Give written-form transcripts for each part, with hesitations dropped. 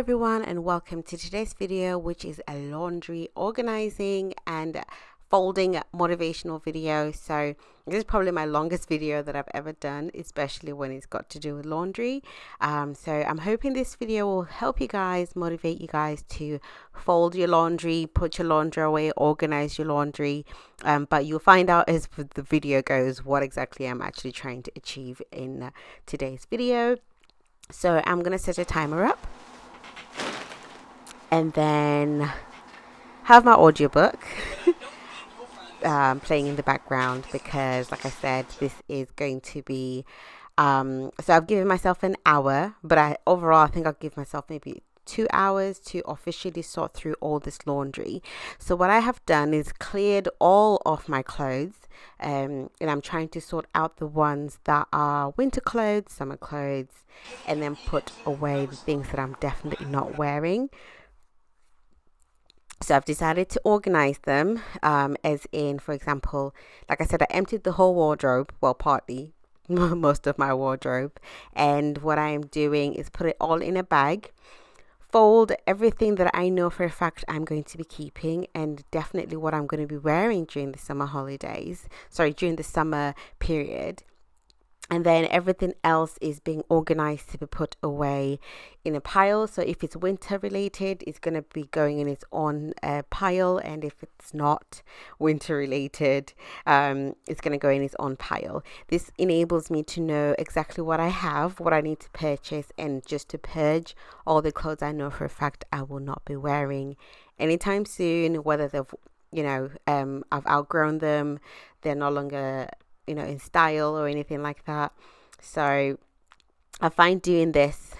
everyone, and welcome to today's video, which is a laundry organizing and folding motivational video. So this is probably my longest video that I've ever done, especially when it's got to do with laundry. So I'm hoping this video will help you guys, motivate you guys to fold your laundry, put your laundry away, organize your laundry. But you'll find out as the video goes what exactly I'm actually trying to achieve in today's video. So I'm going to set a timer up and then have my audiobook playing in the background, because like I said, this is going to be so I've given myself an hour, but I think I'll give myself maybe 2 hours to officially sort through all this laundry. So what I have done is cleared all of my clothes, and I'm trying to sort out the ones that are winter clothes, summer clothes, and then put away the things that I'm definitely not wearing. So I've decided to organize them, as in, for example, like I said, I emptied the whole wardrobe, well, partly, most of my wardrobe. And what I am doing is put it all in a bag, fold everything that I know for a fact I'm going to be keeping, and definitely what I'm going to be wearing during the summer during the summer period. And then everything else is being organized to be put away in a pile. So if it's winter related, it's going to be going in its own pile. And if it's not winter related, it's going to go in its own pile. This enables me to know exactly what I have, what I need to purchase, and just to purge all the clothes I know for a fact I will not be wearing anytime soon, whether I've outgrown them, they're no longer in style or anything like that. So I find doing this,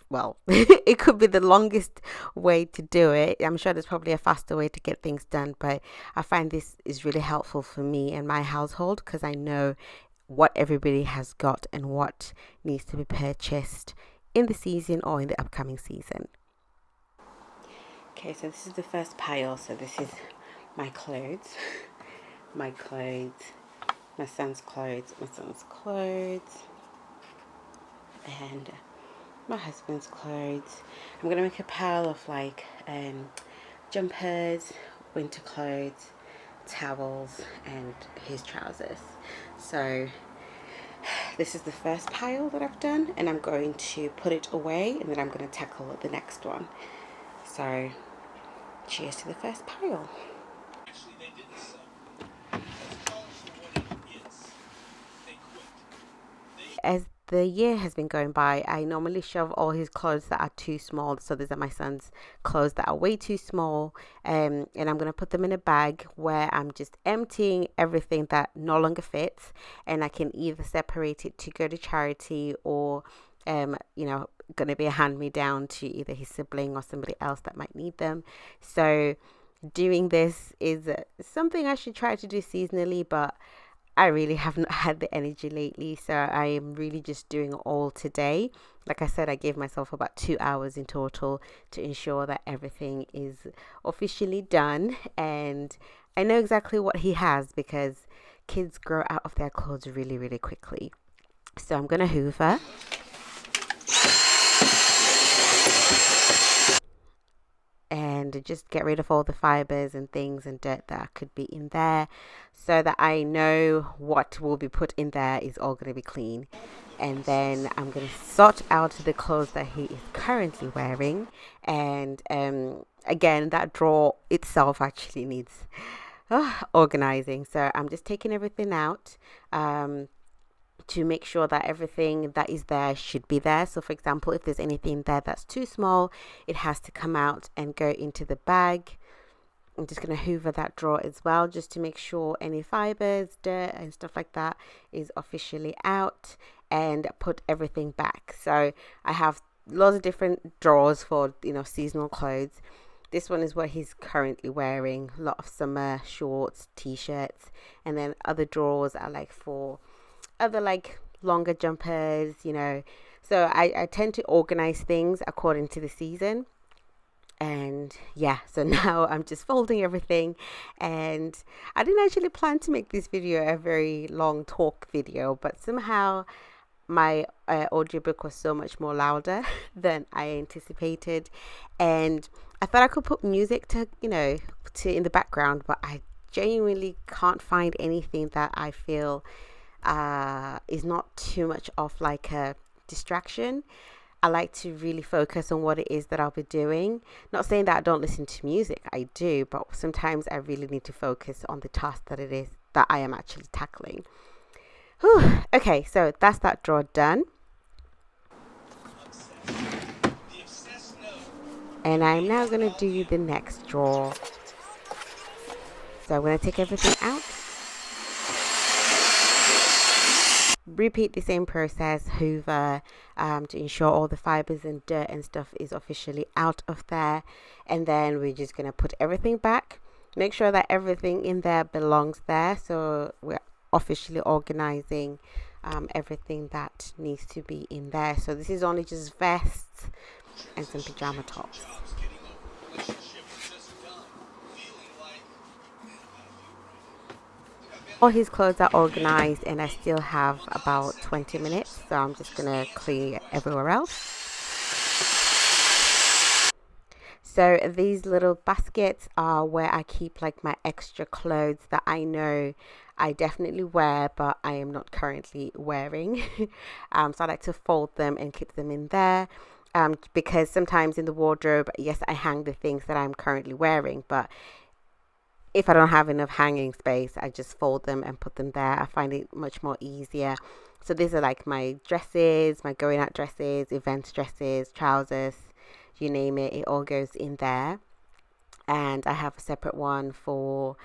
well, it could be the longest way to do it. I'm sure there's probably a faster way to get things done, but I find this is really helpful for me and my household, because I know what everybody has got and what needs to be purchased in the season or in the upcoming season. Okay, so this is the first pile. So this is my clothes, my son's clothes, and my husband's clothes. I'm gonna make a pile of jumpers, winter clothes, towels, and his trousers. So this is the first pile that I've done, and I'm going to put it away, and then I'm going to tackle the next one. So cheers to the first pile. As the year has been going by, I normally shove all his clothes that are too small. So these are my son's clothes that are way too small, and I'm going to put them in a bag where I'm just emptying everything that no longer fits, and I can either separate it to go to charity or going to be a hand-me-down to either his sibling or somebody else that might need them. So doing this is something I should try to do seasonally, but I really haven't had the energy lately, so I am really just doing it all today. Like I said, I gave myself about 2 hours in total to ensure that everything is officially done, and I know exactly what he has, because kids grow out of their clothes really, really quickly. So I'm going to hoover. And just get rid of all the fibers and things and dirt that could be in there, so that I know what will be put in there is all going to be clean. And then I'm going to sort out the clothes that he is currently wearing. And again, that drawer itself actually needs organizing. So I'm just taking everything out to make sure that everything that is there should be there. So for example, if there's anything there that's too small, it has to come out and go into the bag. I'm just going to hoover that drawer as well, just to make sure any fibers, dirt and stuff like that is officially out, and put everything back. So I have lots of different drawers for seasonal clothes. This one is what he's currently wearing, a lot of summer shorts, t-shirts, and then other drawers are for other longer jumpers, so I tend to organize things according to the season. And yeah, so now I'm just folding everything, and I didn't actually plan to make this video a very long talk video, but somehow my audiobook was so much more louder than I anticipated, and I thought I could put music to in the background, but I genuinely can't find anything that I feel is not too much of like a distraction. I like to really focus on what it is that I'll be doing. Not saying that I don't listen to music, I do, but sometimes I really need to focus on the task that it is that I am actually tackling. Whew. Okay, so that's that drawer done. And I'm now going to do the next drawer. So I'm going to take everything out. Repeat the same process, hoover, to ensure all the fibers and dirt and stuff is officially out of there. And then we're just going to put everything back. Make sure that everything in there belongs there. So we're officially organizing everything that needs to be in there. So this is only just vests and some pajama tops. All his clothes are organized, and I still have about 20 minutes, so I'm just gonna clear everywhere else. So these little baskets are where I keep like my extra clothes that I know I definitely wear, but I am not currently wearing. So I like to fold them and keep them in there. Because sometimes in the wardrobe, yes, I hang the things that I'm currently wearing, but if I don't have enough hanging space, I just fold them and put them there. I find it much more easier. So these are like my dresses, my going out dresses, events dresses, trousers, you name it, it all goes in there. And I have a separate one for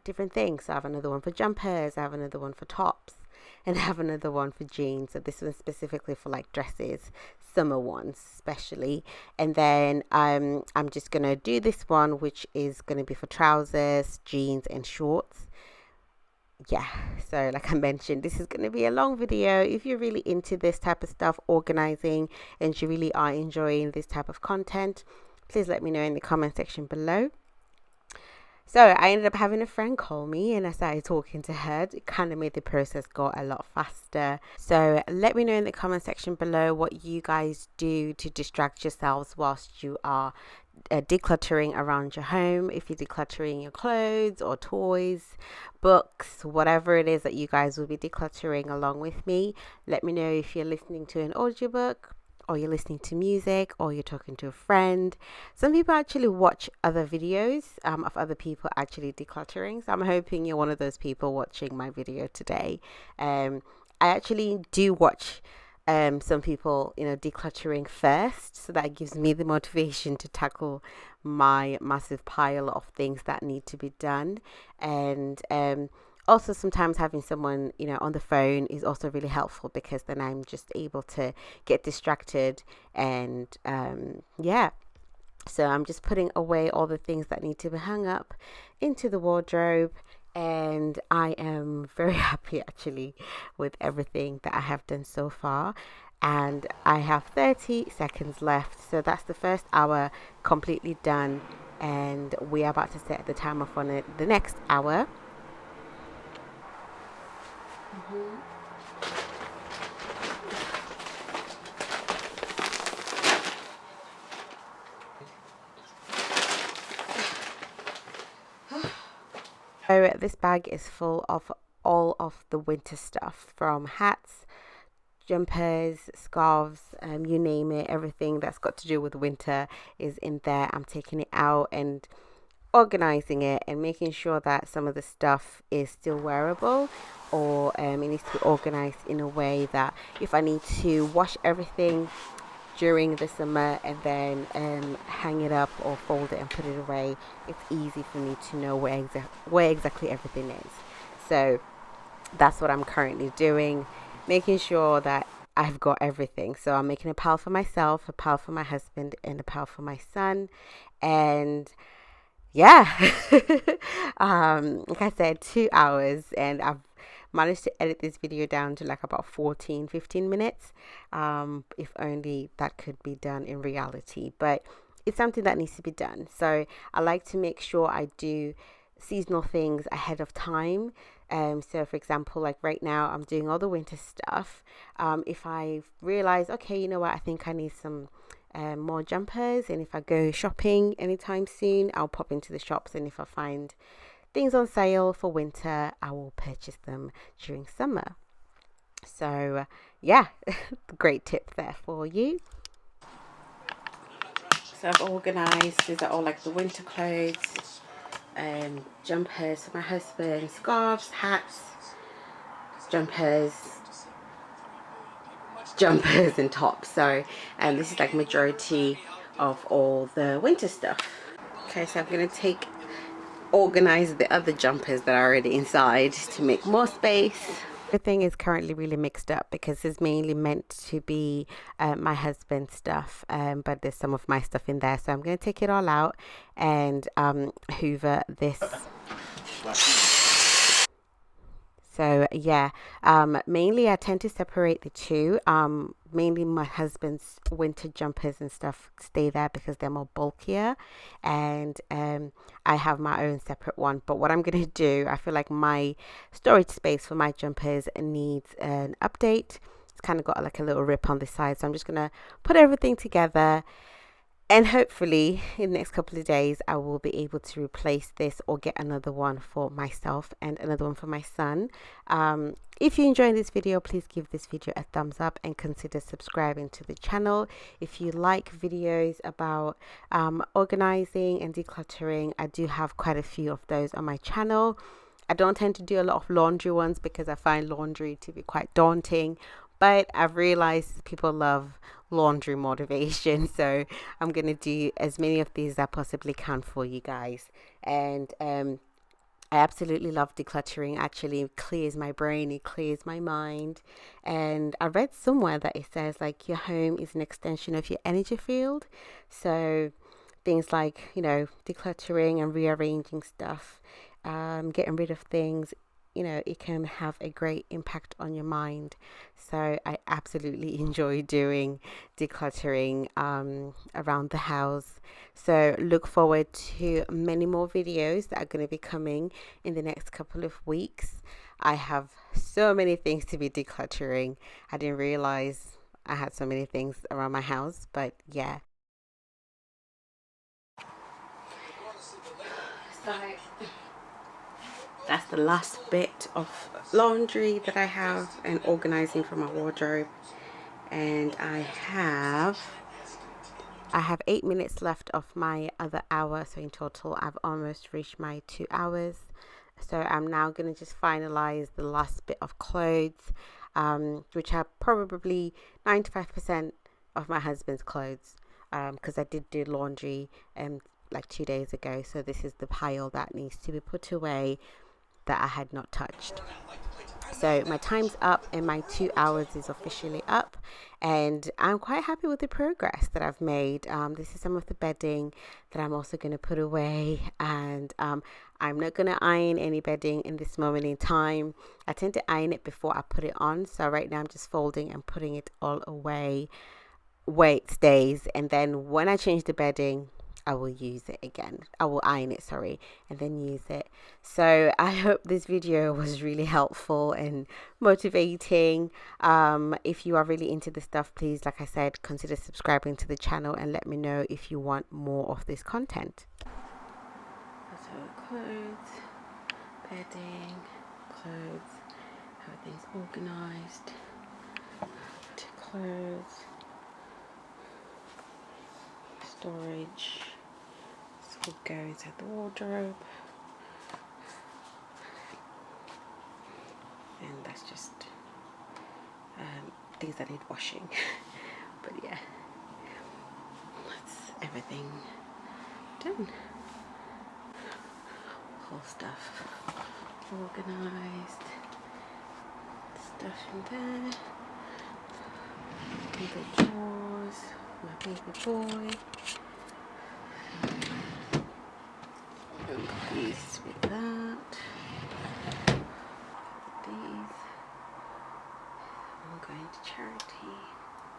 different things. So I have another one for jumpers, I have another one for tops, and I have another one for jeans. So this one's specifically for like dresses, summer ones especially. And then I'm just gonna do this one, which is gonna be for trousers, jeans, and shorts. Yeah, so like I mentioned, this is going to be a long video. If you're really into this type of stuff, organizing, and you really are enjoying this type of content, please let me know in the comment section below. So I ended up having a friend call me, and I started talking to her. It kind of made the process go a lot faster. So let me know in the comment section below what you guys do to distract yourselves whilst you are decluttering around your home. If you're decluttering your clothes or toys, books, whatever it is that you guys will be decluttering along with me. Let me know if you're listening to an audiobook, or you're listening to music, or you're talking to a friend. Some people actually watch other videos of other people actually decluttering. So I'm hoping you're one of those people watching my video today. I actually do watch some people, decluttering first, so that gives me the motivation to tackle my massive pile of things that need to be done. And also sometimes having someone on the phone is also really helpful, because then I'm just able to get distracted. And yeah, so I'm just putting away all the things that need to be hung up into the wardrobe. And I am very happy actually with everything that I have done so far. And I have 30 seconds left. So that's the first hour completely done. And we are about to set the timer for the next hour. So this bag is full of all of the winter stuff, from hats, jumpers, scarves, you name it. Everything that's got to do with winter is in there. I'm taking it out and organizing it and making sure that some of the stuff is still wearable, or it needs to be organized in a way that if I need to wash everything during the summer and then hang it up or fold it and put it away, it's easy for me to know where exactly everything is. So that's what I'm currently doing, making sure that I've got everything. So I'm making a pile for myself, a pile for my husband, and a pile for my son. And yeah, like I said, 2 hours, and I've managed to edit this video down to like about 15 minutes. If only that could be done in reality, but it's something that needs to be done. So I like to make sure I do seasonal things ahead of time, So for example, like right now I'm doing all the winter stuff. If I realize, okay, you know what, I think I need some more jumpers, and if I go shopping anytime soon, I'll pop into the shops, and if I find things on sale for winter, I will purchase them during summer. So yeah, great tip there for you. So I've organized, these are all like the winter clothes, jumpers for my husband, scarves, hats, jumpers, and tops. So this is like majority of all the winter stuff. Okay, so I'm gonna organize the other jumpers that are already inside to make more space. Everything is currently really mixed up because it's mainly meant to be my husband's stuff, but there's some of my stuff in there, so I'm going to take it all out and hoover this. So yeah, mainly I tend to separate the two. Mainly my husband's winter jumpers and stuff stay there because they're more bulkier, and I have my own separate one. But what I'm gonna do, I feel like my storage space for my jumpers needs an update. It's kind of got like a little rip on the side, so I'm just gonna put everything together. And hopefully in the next couple of days I will be able to replace this or get another one for myself and another one for my son. If you enjoyed this video, please give this video a thumbs up and consider subscribing to the channel. If you like videos about organizing and decluttering, I do have quite a few of those on my channel. I don't tend to do a lot of laundry ones because I find laundry to be quite daunting, but I've realized people love laundry motivation, so I'm gonna do as many of these as I possibly can for you guys. And I absolutely love decluttering. Actually, it clears my brain, it clears my mind. And I read somewhere that it says like your home is an extension of your energy field. So things like, you know, decluttering and rearranging stuff, getting rid of things, you know, it can have a great impact on your mind. So I absolutely enjoy doing decluttering around the house. So look forward to many more videos that are going to be coming in the next couple of weeks. I have so many things to be decluttering. I didn't realize I had so many things around my house, but yeah. So that's the last bit of laundry that I have and organizing for my wardrobe. And I have 8 minutes left of my other hour, so in total I've almost reached my 2 hours. So I'm now going to just finalize the last bit of clothes, which are probably 95% of my husband's clothes, because I did do laundry like 2 days ago. So this is the pile that needs to be put away that I had not touched. So my time's up and my 2 hours is officially up, and I'm quite happy with the progress that I've made. This is some of the bedding that I'm also going to put away, and I'm not going to iron any bedding in this moment in time. I tend to iron it before I put it on, so right now I'm just folding and putting it all away where it stays, and then when I change the bedding, I will use it again. I will iron it, sorry, and then use it. So I hope this video was really helpful and motivating. If you are really into this stuff, please, like I said, consider subscribing to the channel and let me know if you want more of this content. So clothes, bedding, clothes, everything's organized. To clothes, storage. Will go inside the wardrobe, and that's just things that need washing. But yeah, that's everything done. Whole stuff organized, stuff in there, the drawers, my baby boy. Pleased with that. These, I'm going to charity.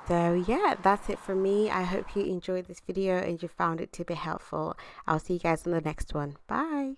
So yeah, that's it for me. I hope you enjoyed this video and you found it to be helpful. I'll see you guys on the next one. Bye.